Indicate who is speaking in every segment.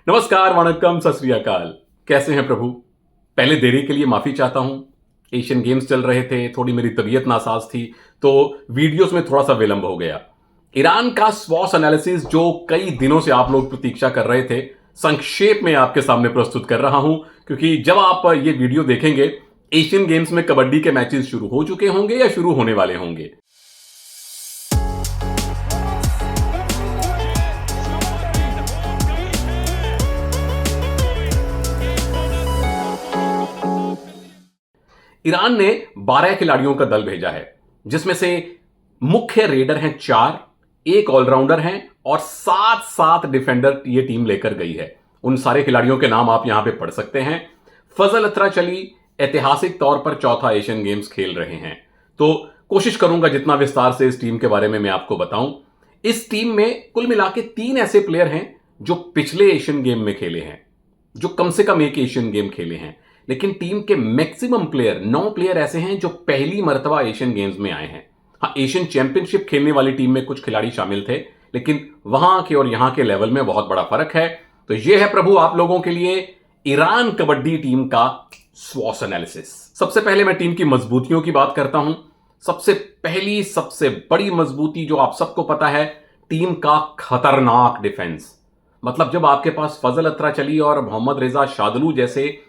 Speaker 1: नमस्कार, वणक्कम, सत श्री अकाल। कैसे हैं प्रभु? पहले देरी के लिए माफी चाहता हूं। एशियन गेम्स चल रहे थे, थोड़ी मेरी तबीयत नासाज थी, तो वीडियोस में थोड़ा सा विलंब हो गया। ईरान का स्वॉट एनालिसिस जो कई दिनों से आप लोग प्रतीक्षा कर रहे थे, संक्षेप में आपके सामने प्रस्तुत कर रहा हूं, क्योंकि जब आप ये वीडियो देखेंगे एशियन गेम्स में कबड्डी के मैचेस शुरू हो चुके होंगे या शुरू होने वाले होंगे। ईरान ने 12 खिलाड़ियों का दल भेजा है, जिसमें से मुख्य रेडर हैं 4, एक ऑलराउंडर हैं और 7 डिफेंडर ये टीम लेकर गई है। उन सारे खिलाड़ियों के नाम आप यहां पे पढ़ सकते हैं। फजल अतराचली ऐतिहासिक तौर पर चौथा एशियन गेम्स खेल रहे हैं, तो कोशिश करूंगा जितना विस्तार से इस टीम के बारे में मैं आपको बताऊं। इस टीम में कुल मिला के 3 ऐसे प्लेयर हैं जो पिछले एशियन गेम में खेले हैं, जो कम से कम एक एशियन गेम खेले हैं। लेकिन टीम के मैक्सिमम प्लेयर 9 प्लेयर ऐसे हैं जो पहली मर्तबा एशियन गेम्स में आए हैं। हाँ, एशियन चैंपियनशिप खेलने वाली टीम में कुछ खिलाड़ी शामिल थे, लेकिन वहां के और यहां के लेवल में बहुत बड़ा फर्क है। तो यह है प्रभु आप लोगों के लिए ईरान कबड्डी टीम का स्वॉट एनालिसिस। सबसे पहले मैं टीम की मजबूतियों की बात करता हूं। सबसे पहली सबसे बड़ी मजबूती जो आप सबको पता है, टीम का खतरनाक डिफेंस। मतलब जब आपके पास फजल अतराचली और मोहम्मद रेजा शादलू जैसे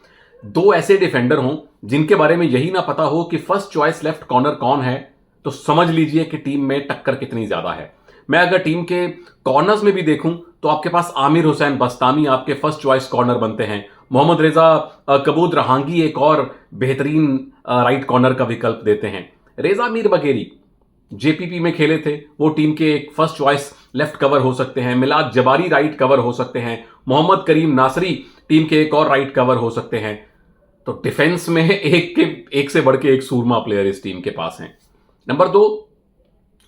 Speaker 1: 2 ऐसे डिफेंडर हों जिनके बारे में यही ना पता हो कि फर्स्ट चॉइस लेफ्ट कॉर्नर कौन है, तो समझ लीजिए कि टीम में टक्कर कितनी ज्यादा है। मैं अगर टीम के कॉर्नर्स में भी देखूं तो आपके पास आमिर हुसैन बस्तामी आपके फर्स्ट चॉइस कॉर्नर बनते हैं। मोहम्मद रेजा कबूद रहांगी एक और बेहतरीन राइट कॉर्नर का विकल्प देते हैं। रेजा मीर बगेरी जेपीपी में खेले थे, वो टीम के एक फर्स्ट चॉइस लेफ्ट कवर हो सकते हैं। मिलाद जबारी राइट कवर हो सकते हैं। मोहम्मद करीम नासरी टीम के एक और राइट कवर हो सकते हैं। तो डिफेंस में एक से बढ़ के एक सूरमा प्लेयर इस टीम के पास हैं। नंबर 2,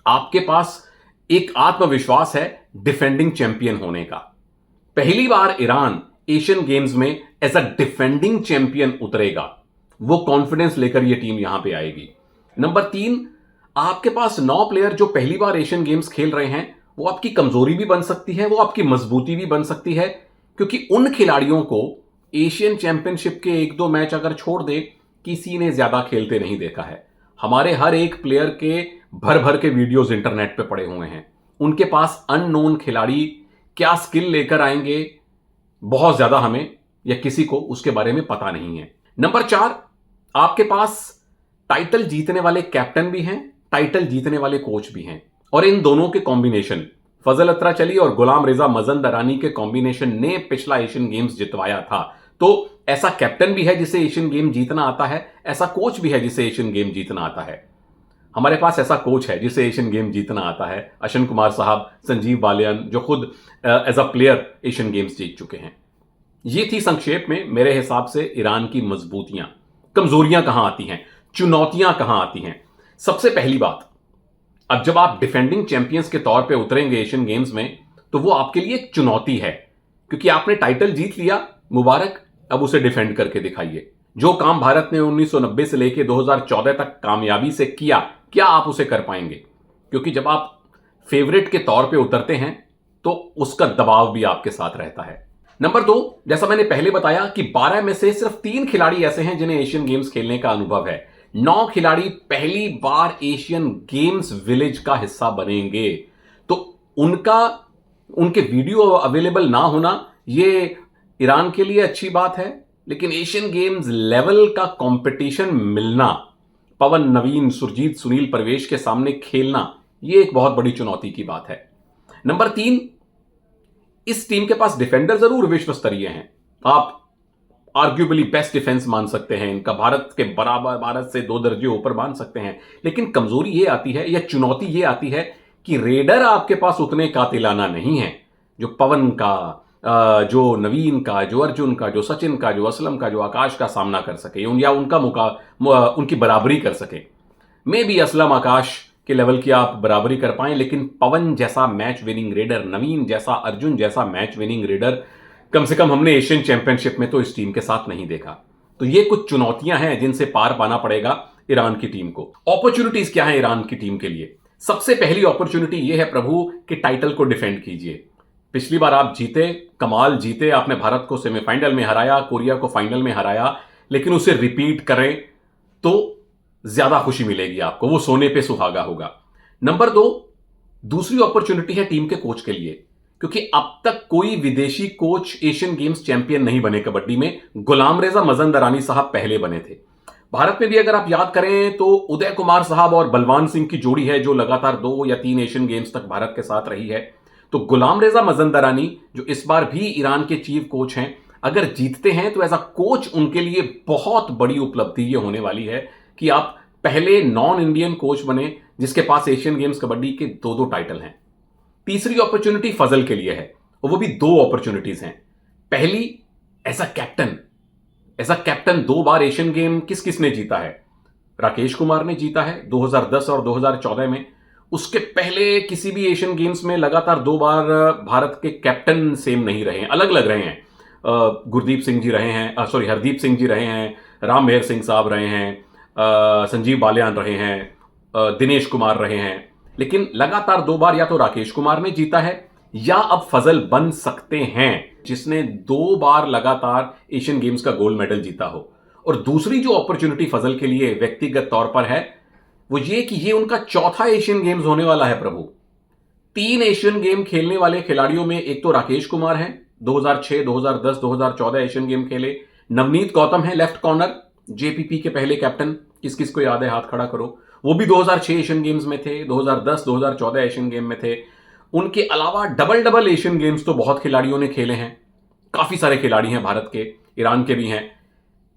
Speaker 1: आपके पास एक आत्मविश्वास है डिफेंडिंग चैंपियन होने का। पहली बार ईरान एशियन गेम्स में एज अ डिफेंडिंग चैंपियन उतरेगा, वो कॉन्फिडेंस लेकर यह टीम यहां पे आएगी। नंबर 3, आपके पास 9 प्लेयर जो पहली बार एशियन गेम्स खेल रहे हैं, वो आपकी कमजोरी भी बन सकती है, वो आपकी मजबूती भी बन सकती है, क्योंकि उन खिलाड़ियों को एशियन चैंपियनशिप के 1-2 मैच अगर छोड़ दे, किसी ने ज्यादा खेलते नहीं देखा है। हमारे हर एक प्लेयर के भर भर के वीडियोस इंटरनेट पे पड़े हुए हैं। उनके पास अननोन खिलाड़ी क्या स्किल लेकर आएंगे, बहुत ज्यादा हमें या किसी को उसके बारे में पता नहीं है। नंबर 4, आपके पास टाइटल जीतने वाले कैप्टन भी हैं, टाइटल जीतने वाले कोच भी हैं, और इन दोनों के कॉम्बिनेशन, फजल अतराचली और गुलाम रेजा मजंदरानी के कॉम्बिनेशन ने पिछला एशियन गेम्स जितवाया था। तो ऐसा कैप्टन भी है जिसे एशियन गेम जीतना आता है, ऐसा कोच भी है जिसे एशियन गेम जीतना आता है। हमारे पास ऐसा कोच है जिसे एशियन गेम जीतना आता है, अश्विन कुमार साहब, संजीव बालियान, जो खुद as a player Asian Games जीत चुके हैं। ये थी संक्षेप में मेरे हिसाब से ईरान की मजबूतियां। कमजोरियां कहां आती हैं, चुनौतियां कहां आती हैं? सबसे पहली बात, अब जब आप डिफेंडिंग चैंपियंस के तौर पे उतरेंगे एशियन गेम्स में, तो वो आपके लिए एक चुनौती है, क्योंकि आपने टाइटल जीत लिया, मुबारक, अब उसे डिफेंड करके दिखाइए। जो काम भारत ने 1990 से लेकर 2014 तक कामयाबी से किया, क्या आप उसे कर पाएंगे? क्योंकि जब आप फेवरेट के तौर पे उतरते हैं तो उसका दबाव भी आपके साथ रहता है। नंबर 2, जैसा मैंने पहले बताया कि 12 में से सिर्फ 3 खिलाड़ी ऐसे हैं जिन्हें एशियन गेम्स खेलने का अनुभव है। 9 खिलाड़ी पहली बार एशियन गेम्स विलेज का हिस्सा बनेंगे, तो उनके वीडियो अवेलेबल ना होना ये ईरान के लिए अच्छी बात है, लेकिन एशियन गेम्स लेवल का कंपटीशन मिलना, पवन, नवीन, सुरजीत, सुनील, प्रवेश के सामने खेलना, यह एक बहुत बड़ी चुनौती की बात है। नंबर 3, इस टीम के पास डिफेंडर जरूर विश्व स्तरीय हैं, आप आर्ग्यूबली बेस्ट डिफेंस मान सकते हैं इनका, भारत के बराबर, भारत से 2 दर्जे ऊपर मान सकते हैं। लेकिन कमजोरी यह आती है या चुनौती यह आती है कि रेडर आपके पास उतने कातिलाना नहीं है जो पवन का, जो नवीन का, जो अर्जुन का, जो सचिन का, जो असलम का, जो आकाश का सामना कर सके या उनकी बराबरी कर सके। मे बी असलम, आकाश के लेवल की आप बराबरी कर पाएं, लेकिन पवन जैसा मैच विनिंग रेडर, नवीन जैसा, अर्जुन जैसा मैच विनिंग रेडर कम से कम हमने एशियन चैंपियनशिप में तो इस टीम के साथ नहीं देखा। तो ये कुछ चुनौतियां हैं जिनसे पार पाना पड़ेगा ईरान की टीम को। अपॉर्चुनिटीज क्या है ईरान की टीम के लिए? सबसे पहली अपॉर्चुनिटी यह है प्रभु कि टाइटल को डिफेंड कीजिए। पिछली बार आप जीते, कमाल जीते, आपने भारत को सेमीफाइनल में हराया, कोरिया को फाइनल में हराया, लेकिन उसे रिपीट करें तो ज्यादा खुशी मिलेगी आपको, वो सोने पे सुहागा होगा। नंबर 2, दूसरी अपॉर्चुनिटी है टीम के कोच के लिए, क्योंकि अब तक कोई विदेशी कोच एशियन गेम्स चैंपियन नहीं बने कबड्डी में। गुलाम रेजा मजंदरानी साहब पहले बने थे। भारत में भी अगर आप याद करें तो उदय कुमार साहब और बलवान सिंह की जोड़ी है जो लगातार 2 या 3 एशियन गेम्स तक भारत के साथ रही है। तो गुलाम रेजा मजंदरानी जो इस बार भी ईरान के चीफ कोच हैं, अगर जीतते हैं तो एज अ कोच उनके लिए बहुत बड़ी उपलब्धि ये होने वाली है कि आप पहले नॉन इंडियन कोच बने जिसके पास एशियन गेम्स कबड्डी के 2 टाइटल हैं। तीसरी अपॉर्चुनिटी फजल के लिए है, और वो भी 2 अपॉर्चुनिटीज हैं। पहली, एज अ कैप्टन 2 बार एशियन गेम किस किसने जीता है? राकेश कुमार ने जीता है 2010 और 2014 में। उसके पहले किसी भी एशियन गेम्स में लगातार 2 बार भारत के कैप्टन सेम नहीं रहे हैं, अलग अलग रहे हैं। गुरदीप सिंह जी रहे हैं, हरदीप सिंह जी रहे हैं, राम मेहर सिंह साहब रहे हैं, संजीव बालियान रहे हैं, दिनेश कुमार रहे हैं। लेकिन लगातार 2 बार या तो राकेश कुमार ने जीता है या अब फजल बन सकते हैं जिसने 2 बार लगातार एशियन गेम्स का गोल्ड मेडल जीता हो। और दूसरी जो अपॉर्चुनिटी फजल के लिए व्यक्तिगत तौर पर है वो ये कि ये उनका 4था एशियन गेम्स होने वाला है प्रभु। 3 एशियन गेम खेलने वाले खिलाड़ियों में एक तो राकेश कुमार हैं, 2006, 2010, 2014 एशियन गेम खेले। नवनीत गौतम है लेफ्ट कॉर्नर, जेपीपी के पहले कैप्टन, किस किस को याद है हाथ खड़ा करो, वो भी 2006 एशियन गेम्स में थे, 2010, 2014 एशियन गेम में थे। उनके अलावा डबल एशियन गेम्स तो बहुत खिलाड़ियों ने खेले हैं, काफी सारे खिलाड़ी हैं भारत के, ईरान के भी हैं।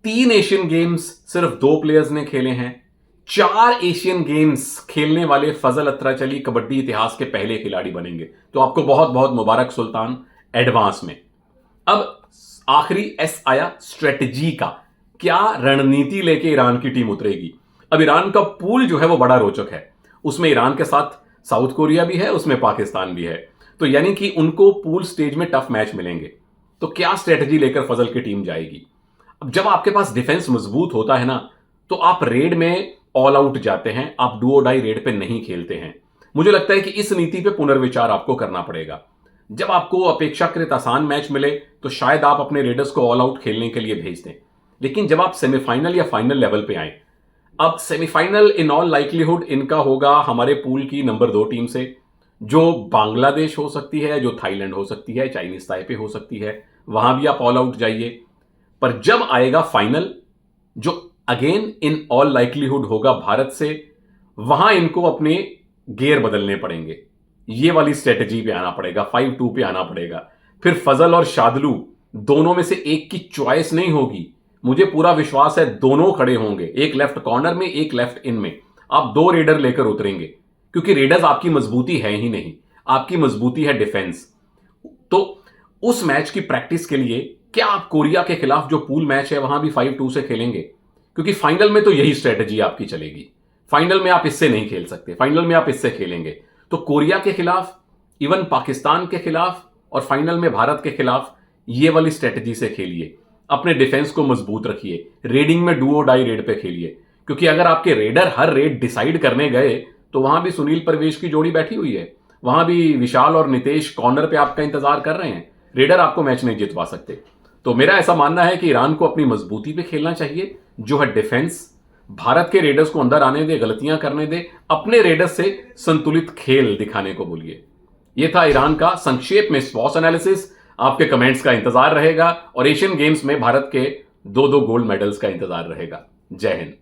Speaker 1: 3 एशियन गेम्स सिर्फ 2 प्लेयर्स ने खेले हैं। 4 एशियन गेम्स खेलने वाले फजल अत्राचली कबड्डी इतिहास के पहले खिलाड़ी बनेंगे। तो आपको बहुत बहुत मुबारक सुल्तान, एडवांस में। अब आखिरी एस आया स्ट्रेटजी का, क्या रणनीति लेके ईरान की टीम उतरेगी। अब ईरान का पूल जो है वो बड़ा रोचक है, उसमें ईरान के साथ साउथ कोरिया भी है, उसमें पाकिस्तान भी है, तो यानी कि उनको पूल स्टेज में टफ मैच मिलेंगे। तो क्या स्ट्रेटजी लेकर फजल की टीम जाएगी? अब जब आपके पास डिफेंस मजबूत होता है ना, तो आप रेड में ऑल आउट जाते हैं, आप डू और डाई रेड पे नहीं खेलते हैं। मुझे लगता है कि इस नीति पे पुनर्विचार आपको करना पड़ेगा। जब आपको अपेक्षाकृत आसान मैच मिले तो शायद आप अपने रेडर्स को ऑल आउट खेलने के लिए भेज दें, लेकिन जब आप सेमीफाइनल या फाइनल लेवल पे आए, अब सेमीफाइनल इन ऑल लाइकलीहुड इनका होगा हमारे पूल की नंबर 2 टीम से, जो बांग्लादेश हो सकती है, जो थाईलैंड हो सकती है, चाइनीज ताइपे हो सकती है, वहां भी आप ऑल आउट जाइए। पर जब आएगा फाइनल, जो अगेन इन ऑल लाइकलीहुड होगा भारत से, वहां इनको अपने गियर बदलने पड़ेंगे, ये वाली स्ट्रेटजी पे आना पड़ेगा, 5-2 पे आना पड़ेगा। फिर फजल और शादलू दोनों में से एक की चॉइस नहीं होगी, मुझे पूरा विश्वास है दोनों खड़े होंगे, एक लेफ्ट कॉर्नर में, एक लेफ्ट इन में। आप 2 रेडर लेकर उतरेंगे, क्योंकि रेडर्स आपकी मजबूती है ही नहीं, आपकी मजबूती है डिफेंस। तो उस मैच की प्रैक्टिस के लिए क्या आप कोरिया के खिलाफ जो पूल मैच है वहां भी 5-2 से खेलेंगे? क्योंकि फाइनल में तो यही स्ट्रेटजी आपकी चलेगी, फाइनल में आप इससे नहीं खेल सकते, फाइनल में आप इससे खेलेंगे। तो कोरिया के खिलाफ, इवन पाकिस्तान के खिलाफ और फाइनल में भारत के खिलाफ ये वाली स्ट्रेटजी से खेलिए, अपने डिफेंस को मजबूत रखिए, रेडिंग में डू और डाई रेड पे खेलिए। क्योंकि अगर आपके रेडर हर रेड डिसाइड करने गए तो वहां भी सुनील परवेश की जोड़ी बैठी हुई है, वहां भी विशाल और नितेश कॉर्नर पे आपका इंतजार कर रहे हैं, रेडर आपको मैच नहीं जितवा सकते। तो मेरा ऐसा मानना है कि ईरान को अपनी मजबूती पे खेलना चाहिए, जो है डिफेंस। भारत के रेडर्स को अंदर आने दे, गलतियां करने दे, अपने रेडर्स से संतुलित खेल दिखाने को बोलिए। यह था ईरान का संक्षेप में स्वॉट एनालिसिस। आपके कमेंट्स का इंतजार रहेगा और एशियन गेम्स में भारत के 2 गोल्ड मेडल्स का इंतजार रहेगा। जय हिंद।